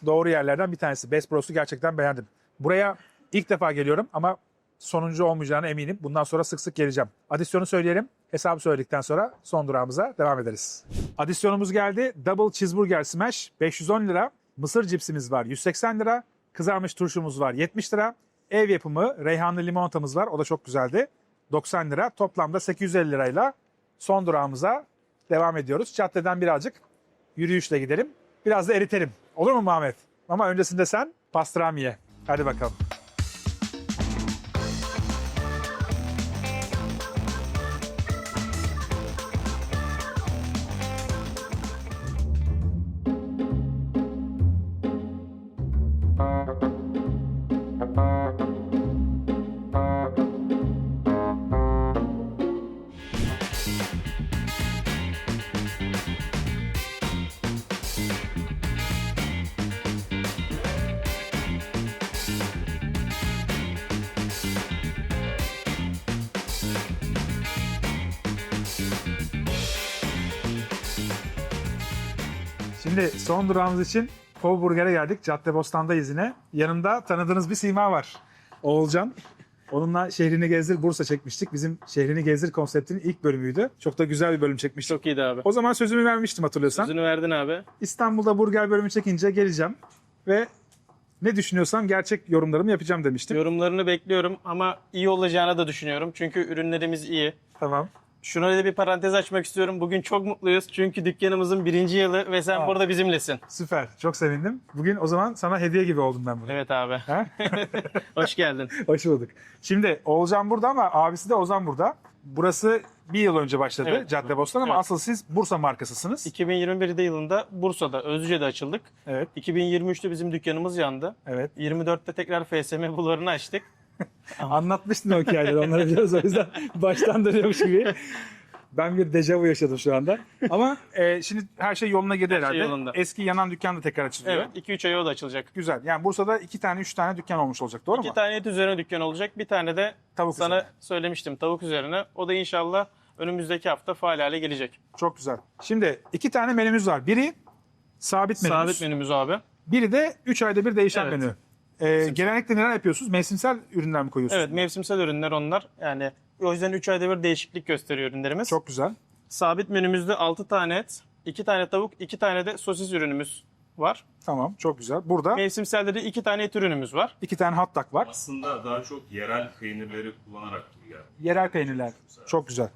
doğru yerlerden bir tanesi. Best Bros'u gerçekten beğendim. Buraya ilk defa geliyorum ama sonuncu olmayacağına eminim. Bundan sonra sık sık geleceğim. Adisyonu söyleyelim. Hesabı söyledikten sonra son durağımıza devam ederiz. Adisyonumuz geldi. Double Cheeseburger Smash 510 lira. Mısır cipsimiz var 180 lira. Kızarmış turşumuz var 70 lira. Ev yapımı reyhanlı limonatamız var. O da çok güzeldi. 90 lira. Toplamda 850 lirayla son durağımıza devam ediyoruz. Caddeden birazcık yürüyüşle gidelim. Biraz da eritelim. Olur mu Muhammed? Ama öncesinde sen pastramiye. Hadi bakalım. Şimdi son durağımız için Pov Burger'e geldik. Caddebostan'dayız yine. Yanımda tanıdığınız bir sima var. Oğulcan. Onunla Şehrini Gezdir Bursa çekmiştik. Bizim Şehrini Gezdir konseptinin ilk bölümüydü. Çok da güzel bir bölüm çekmiştik. Çok iyiydi abi. O zaman sözümü vermiştim hatırlıyorsan. Sözünü verdin abi. İstanbul'da burger bölümü çekince geleceğim ve ne düşünüyorsam gerçek yorumlarımı yapacağım demiştim. Yorumlarını bekliyorum ama iyi olacağını da düşünüyorum. Çünkü ürünlerimiz iyi. Tamam. Şuna da bir parantez açmak istiyorum. Bugün çok mutluyuz. Çünkü dükkanımızın 1. yılı ve sen burada bizimlesin. Süper. Çok sevindim. Bugün o zaman sana hediye gibi oldum ben burada. Evet abi. Ha? Hoş geldin. Hoş bulduk. Şimdi Oğulcan burada ama abisi de Ozan burada. Burası bir yıl önce başladı Evet. Caddebostan ama Evet. asıl siz Bursa markasısınız. 2021'de yılında Bursa'da, Özce'de açıldık. Evet. 2023'te bizim dükkanımız yandı. Evet. 24'te tekrar FSM bulvarını açtık. Anlatmıştın o hikayeleri. Onları biliyoruz o yüzden baştan dönüyormuş gibi. Ben bir dejavu yaşadım şu anda. Ama şimdi her şey yoluna girdi herhalde. yolunda. Eski yanan dükkan da tekrar açılıyor. Evet, 2-3 ay o da açılacak. Güzel. Yani Bursa'da 2 tane 3 tane dükkan olmuş olacak. Doğru 2 mu? tane et üzerine dükkan olacak. Bir tane de Tavuk sana üzerine. söylemiştim tavuk üzerine. O da inşallah önümüzdeki hafta faal hale gelecek. Çok güzel. Şimdi 2 tane menümüz var. Biri sabit menümüz. Sabit menümüz abi. Biri de 3 ayda bir değişen Evet. menü. Genellikle neler yapıyorsunuz? Mevsimsel ürünler mi koyuyorsunuz? Evet, mevsimsel ürünler onlar. Yani o yüzden 3 ayda bir değişiklik gösteriyor ürünlerimiz. Çok güzel. Sabit menümüzde 6 tane et, 2 tane tavuk, 2 tane de sosis ürünümüz var. Tamam. Çok güzel. Burada Mevsimselde de 2 tane et ürünümüz var. 2 tane hot dog var. Aslında daha çok yerel peynirleri kullanarak yani. Yerel peynirler. Çok güzel.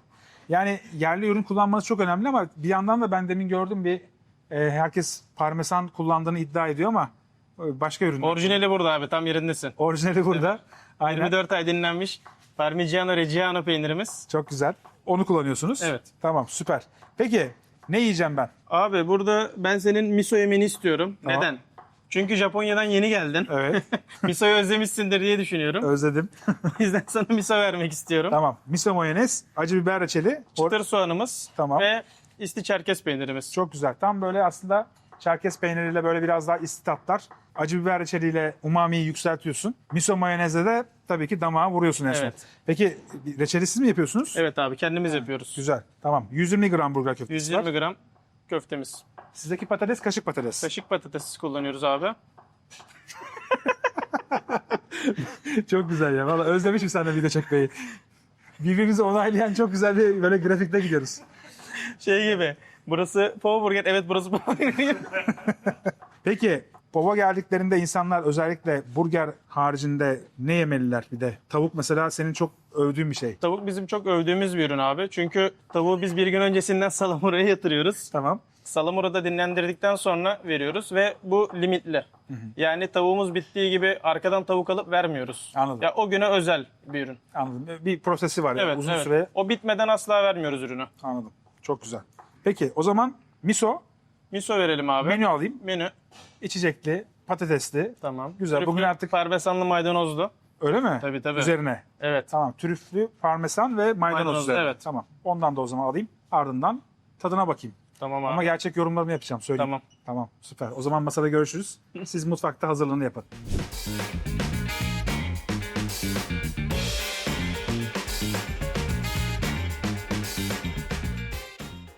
Yani yerli ürün kullanmanız çok önemli ama bir yandan da ben demin gördüm bir herkes parmesan kullandığını iddia ediyor ama başka ürünler. Orijinali burada abi, tam yerindesin. Orijinali burada. Aynen. 24 ay dinlenmiş Parmigiano Reggiano peynirimiz. Çok güzel. Onu kullanıyorsunuz. Evet. Tamam, süper. Peki ne yiyeceğim ben? Abi burada ben senin miso yemeni istiyorum. Tamam. Neden? Çünkü Japonya'dan yeni geldin. Evet. Miso'yu özlemişsindir diye düşünüyorum. Özledim. O yüzden sana miso vermek istiyorum. Tamam. Miso mayonez, acı biber reçeli. Çıtır soğanımız Tamam. ve isti çerkez peynirimiz. Çok güzel. Tam böyle aslında Çerkez peyniriyle böyle biraz daha isti tatlar. Acı biber reçeliyle umamiyi yükseltiyorsun. Miso mayonezle de tabii ki damağa vuruyorsun en son. Evet. Peki reçeli siz mi yapıyorsunuz? Evet abi, kendimiz yapıyoruz. Güzel. Tamam. 120 gram burger köftesi 120 var. gram köftemiz. Sizdeki patates kaşık patates. Kaşık patates kullanıyoruz abi. Çok güzel ya. Vallahi özlemişim seninle video çekmeyi. Birbirimizi onaylayan çok güzel bir böyle grafikte gidiyoruz. Şey gibi. Burası Pov Burger. Evet, burası Pov Burger. Peki Pova geldiklerinde insanlar özellikle burger haricinde ne yemeliler bir de? Tavuk mesela senin çok övdüğün bir şey. Tavuk bizim çok övdüğümüz bir ürün abi. Çünkü tavuğu biz bir gün öncesinden salamuraya yatırıyoruz. Tamam. Salamurada dinlendirdikten sonra veriyoruz ve bu limitli. Yani tavuğumuz bittiği gibi arkadan tavuk alıp vermiyoruz. Anladım. Ya o güne özel bir ürün. Anladım. Bir prosesi var yani Evet, uzun evet. süre. O bitmeden asla vermiyoruz ürünü. Anladım. Çok güzel. Peki o zaman miso Miso verelim abi. menü alayım. Menü. İçecekli, patatesli. Tamam. Güzel. Trüflü, Bugün artık parmesanlı maydanozlu. öyle mi? Tabii, tabii. Üzerine. Evet. Tamam. Trüflü, parmesan ve maydanoz Maydanoz, üzerine. evet. Tamam. Ondan da o zaman alayım. Ardından tadına bakayım. Tamam abi. Ama gerçek yorumlarımı yapacağım. Söyleyeyim. Tamam. Tamam. Süper. O zaman masada görüşürüz. Siz mutfakta hazırlığını yapın.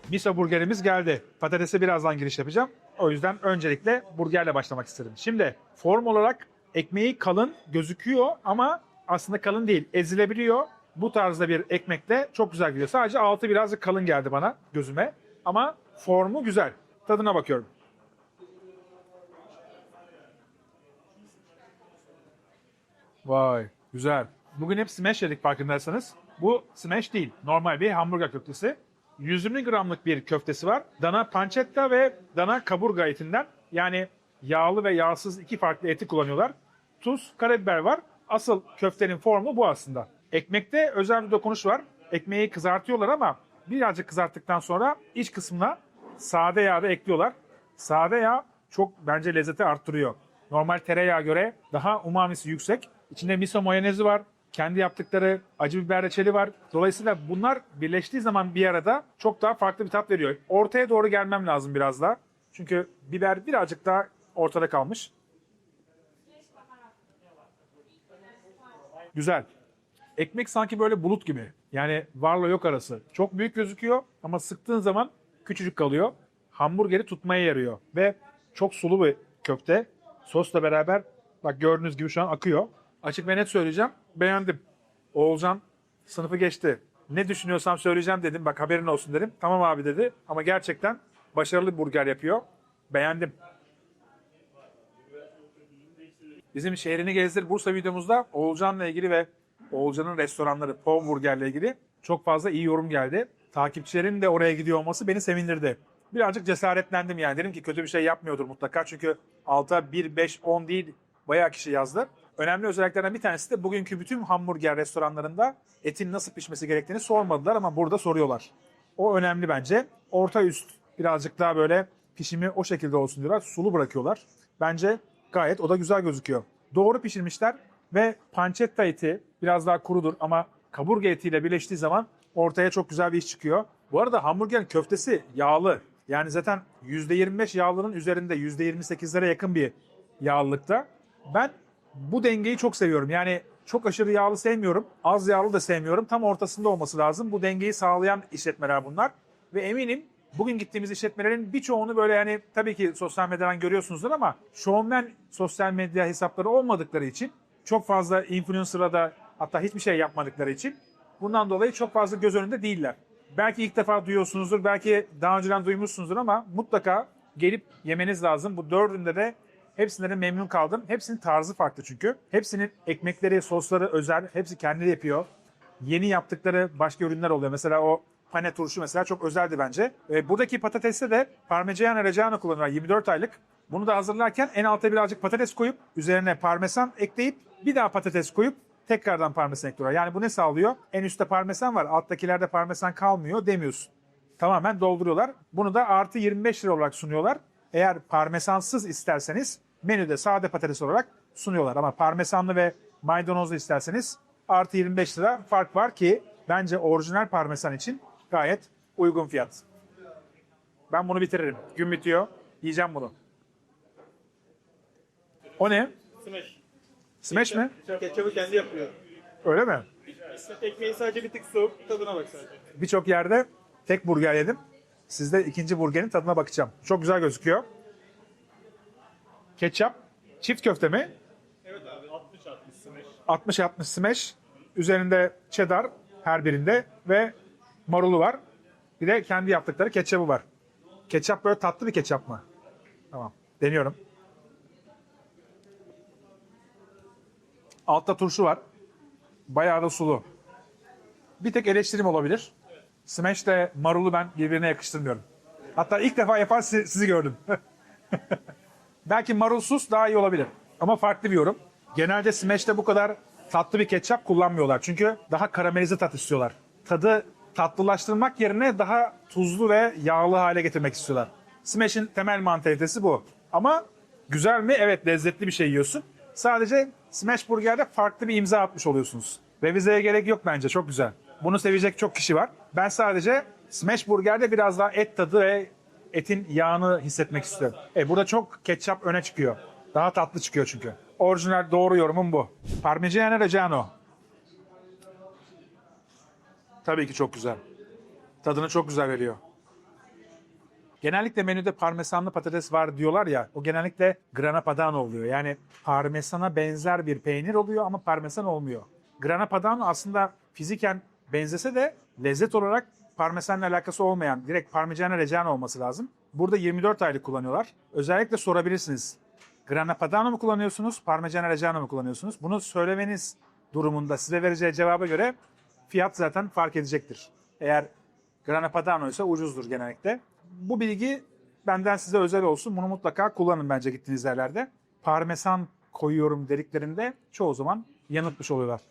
Miso burgerimiz geldi. Patatese birazdan giriş yapacağım. O yüzden öncelikle burgerle başlamak istedim. Şimdi form olarak ekmeği kalın gözüküyor ama aslında kalın değil. Ezilebiliyor. Bu tarzda bir ekmekle çok güzel gidiyor. Sadece altı birazcık kalın geldi bana gözüme. Ama formu güzel. Tadına bakıyorum. Vay güzel. Bugün hep smash yedik farkındaysanız. Bu smash değil. Normal bir hamburger köftesi. 120 gramlık bir köftesi var. Dana pancetta ve dana kaburga etinden. Yani yağlı ve yağsız iki farklı eti kullanıyorlar. Tuz, karabiber var. Asıl köftenin formu bu aslında. Ekmekte özel bir dokunuş var. Ekmeği kızartıyorlar ama birazcık kızarttıktan sonra iç kısmına sade yağ da ekliyorlar. Sade yağ çok bence lezzeti arttırıyor. Normal tereyağı göre daha umamisi yüksek. İçinde miso mayonezi var. Kendi yaptıkları acı biber reçeli var. Dolayısıyla bunlar birleştiği zaman bir arada çok daha farklı bir tat veriyor. Ortaya doğru gelmem lazım biraz daha. Çünkü biber birazcık daha ortada kalmış. Güzel. Ekmek sanki böyle bulut gibi. Yani varla yok arası. Çok büyük gözüküyor ama sıktığın zaman küçücük kalıyor. hamburgeri tutmaya yarıyor. Ve çok sulu bir köfte. Sosla beraber bak gördüğünüz gibi şu an akıyor. Açık ve net söyleyeceğim. Beğendim. Oğulcan sınıfı geçti. Ne düşünüyorsam söyleyeceğim dedim. Bak haberin olsun dedim. Tamam abi dedi. Ama gerçekten başarılı bir burger yapıyor. Beğendim. Bizim şehrini gezdir Bursa videomuzda Oğulcan'la ilgili ve Oğulcan'ın restoranları Pov Burger'le ilgili çok fazla iyi yorum geldi. Takipçilerin de oraya gidiyor olması beni sevindirdi. Birazcık cesaretlendim yani. Dedim ki kötü bir şey yapmıyordur mutlaka. Çünkü alta 1, 5, 10 değil bayağı kişi yazdı. Önemli özelliklerden bir tanesi de bugünkü bütün hamburger restoranlarında etin nasıl pişmesi gerektiğini sormadılar ama burada soruyorlar. O önemli bence. Orta üst birazcık daha böyle pişimi o şekilde olsun diyorlar. Sulu bırakıyorlar. Bence gayet o da güzel gözüküyor. Doğru pişirmişler ve pancetta eti biraz daha kurudur ama kaburga etiyle birleştiği zaman ortaya çok güzel bir iş çıkıyor. Bu arada hamburgerin köftesi yağlı. Yani zaten %25 yağlının üzerinde %28'lere yakın bir yağlılıkta. Ben bu dengeyi çok seviyorum. Yani çok aşırı yağlı sevmiyorum. Az yağlı da sevmiyorum. Tam ortasında olması lazım. Bu dengeyi sağlayan işletmeler bunlar. Ve eminim bugün gittiğimiz işletmelerin birçoğunu böyle yani tabii ki sosyal medyadan görüyorsunuzdur ama showman sosyal medya hesapları olmadıkları için çok fazla influencer'a da hatta hiçbir şey yapmadıkları için bundan dolayı çok fazla göz önünde değiller. Belki ilk defa duyuyorsunuzdur, belki daha önceden duymuşsunuzdur ama mutlaka gelip yemeniz lazım. Bu dördünde de hepsinde de memnun kaldım. Hepsinin tarzı farklı çünkü. Hepsinin ekmekleri, sosları özel. Hepsi kendileri yapıyor. Yeni yaptıkları başka ürünler oluyor. Mesela o pane turşu mesela çok özeldi bence. Buradaki patateste de Parmigiano Reggiano kullanıyorlar 24 aylık. Bunu da hazırlarken en alta birazcık patates koyup üzerine parmesan ekleyip bir daha patates koyup tekrardan parmesan ekliyorlar. Yani bu ne sağlıyor? En üstte parmesan var, alttakilerde parmesan kalmıyor demiyorsun. Tamamen dolduruyorlar. Bunu da artı 25 lira olarak sunuyorlar. Eğer parmesansız isterseniz menüde sade patates olarak sunuyorlar. Ama parmesanlı ve maydanozlu isterseniz artı 25 lira fark var ki bence orijinal parmesan için gayet uygun fiyat. Ben bunu bitiririm. Gün bitiyor. Yiyeceğim bunu. O ne? Smash. Smash mi? Ketçapı kendi yapıyor. Öyle mi? Ekmeği sadece bir tık soğuk, tadına bak sadece. Birçok yerde tek burger yedim. Sizde ikinci burgerin tadına bakacağım. Çok güzel gözüküyor. Ketçap. Çift köfte mi? Evet abi 60-60 smash. 60-60 smash. Üzerinde cheddar her birinde ve marulu var. Bir de kendi yaptıkları ketçabı var. Ketçap böyle tatlı bir ketçap mı? Tamam. Deniyorum. Altta turşu var. Bayağı da sulu. Bir tek eleştirim olabilir. Smash ile marulu ben birbirine yakıştırmıyorum. Hatta ilk defa yapan sizi gördüm. Belki marulsuz daha iyi olabilir. Ama farklı bir yorum. Genelde Smash'te bu kadar tatlı bir ketçap kullanmıyorlar. Çünkü daha karamelize tat istiyorlar. Tadı tatlılaştırmak yerine daha tuzlu ve yağlı hale getirmek istiyorlar. Smash'in temel mantalitesi bu. Ama güzel mi? Evet, lezzetli bir şey yiyorsun. Sadece Smash Burger'de farklı bir imza atmış oluyorsunuz. Revizeye gerek yok bence. Çok güzel. Bunu sevecek çok kişi var. Ben sadece Smash Burger'de biraz daha et tadı ve etin yağını hissetmek istiyorum. Burada çok ketçap öne çıkıyor. Daha tatlı çıkıyor çünkü. Orijinal doğru yorumum bu. Parmigiano Reggiano. Tabii ki çok güzel. Tadını çok güzel veriyor. Genellikle menüde parmesanlı patates var diyorlar ya, o genellikle grana padano oluyor. Yani parmesana benzer bir peynir oluyor ama parmesan olmuyor. Grana padano aslında fiziken benzese de lezzet olarak parmesanla alakası olmayan direkt Parmigiano Reggiano olması lazım. Burada 24 aylık kullanıyorlar. Özellikle sorabilirsiniz. Grana padano mu kullanıyorsunuz, Parmigiano Reggiano mu kullanıyorsunuz? Bunu söylemeniz durumunda size vereceği cevaba göre fiyat zaten fark edecektir. Eğer Grana Padano ise ucuzdur genellikle. Bu bilgi benden size özel olsun. Bunu mutlaka kullanın bence gittiğiniz yerlerde. Parmesan koyuyorum dediklerinde çoğu zaman yanıltmış oluyorlar.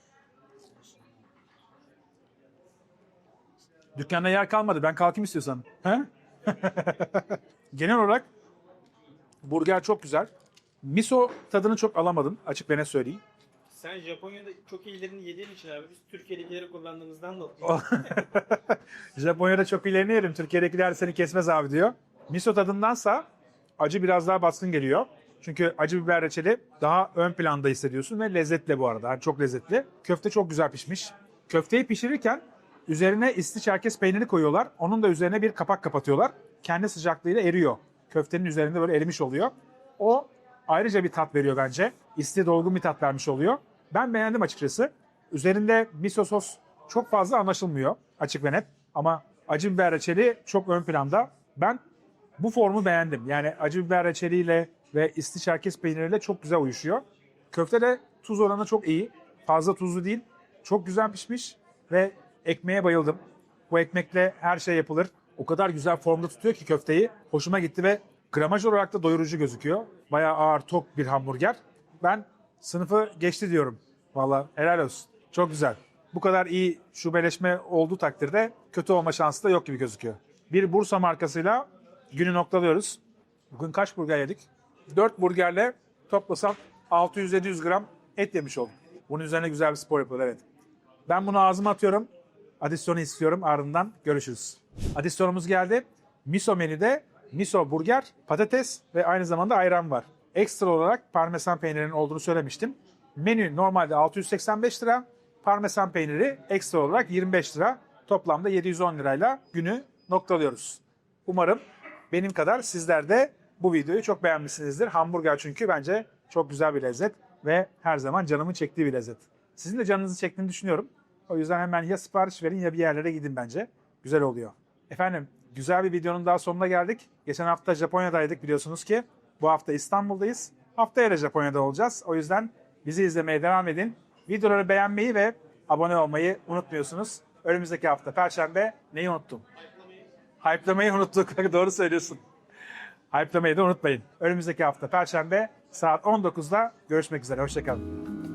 Dükkanda yer kalmadı. Ben kalkayım istiyorsan. He? Genel olarak burger çok güzel. Miso tadını çok alamadım. Açık ve net söyleyeyim. Sen Japonya'da çok iyilerini yediğin için abi biz Türkiye'dekileri kullandığımızdan dolayı. Japonya'da çok ilerini yerim. Türkiye'dekiler seni kesmez abi diyor. Miso tadındansa acı biraz daha baskın geliyor. Çünkü acı biber reçeli daha ön planda hissediyorsun ve lezzetli bu arada. Yani çok lezzetli. Köfte çok güzel pişmiş. Köfteyi pişirirken üzerine isti çerkez peyniri koyuyorlar. Onun da üzerine bir kapak kapatıyorlar. kendi sıcaklığıyla eriyor. Köftenin üzerinde böyle erimiş oluyor. O ayrıca bir tat veriyor bence. İsteğe dolgun bir tat vermiş oluyor. Ben beğendim açıkçası. Üzerinde miso sos çok fazla anlaşılmıyor açık ve net. Ama acı biber reçeli çok ön planda. Ben bu formu beğendim. Yani acı biber reçeliyle ve isti çerkez peyniriyle çok güzel uyuşuyor. Köfte de tuz oranı çok iyi. Fazla tuzlu değil. Çok güzel pişmiş ve ekmeğe bayıldım. Bu ekmekle her şey yapılır. O kadar güzel formda tutuyor ki köfteyi. Hoşuma gitti ve gramaj olarak da doyurucu gözüküyor. Bayağı ağır, tok bir hamburger. Ben sınıfı geçti diyorum. Vallahi helal olsun. Çok güzel. Bu kadar iyi şubeleşme olduğu takdirde kötü olma şansı da yok gibi gözüküyor. Bir Bursa markasıyla günü noktalıyoruz. Bugün kaç burger yedik? 4 burgerle toplasam 600-700 gram et yemiş oldum. Bunun üzerine güzel bir spor yapılır, evet. Ben bunu ağzıma atıyorum. Adisyonu istiyorum, ardından görüşürüz. Adisyonumuz geldi. Miso menüde miso burger, patates ve aynı zamanda ayran var. Ekstra olarak parmesan peynirinin olduğunu söylemiştim. Menü normalde 685 lira. Parmesan peyniri ekstra olarak 25 lira. Toplamda 710 lirayla günü noktalıyoruz. Umarım benim kadar sizler de bu videoyu çok beğenmişsinizdir. Hamburger çünkü bence çok güzel bir lezzet ve her zaman canımın çektiği bir lezzet. Sizin de canınızı çektiğini düşünüyorum. O yüzden hemen ya sipariş verin ya bir yerlere gidin bence. Güzel oluyor. Efendim, güzel bir videonun daha sonuna geldik. Geçen hafta Japonya'daydık biliyorsunuz ki. Bu hafta İstanbul'dayız. Haftaya da Japonya'da olacağız. O yüzden bizi izlemeye devam edin. Videoları beğenmeyi ve abone olmayı unutmuyorsunuz. Önümüzdeki hafta Perşembe neyi unuttum? Hype'lamayı unuttuk. Doğru söylüyorsun. Hype'lamayı da unutmayın. Önümüzdeki hafta Perşembe saat 19'da görüşmek üzere. Hoşçakalın.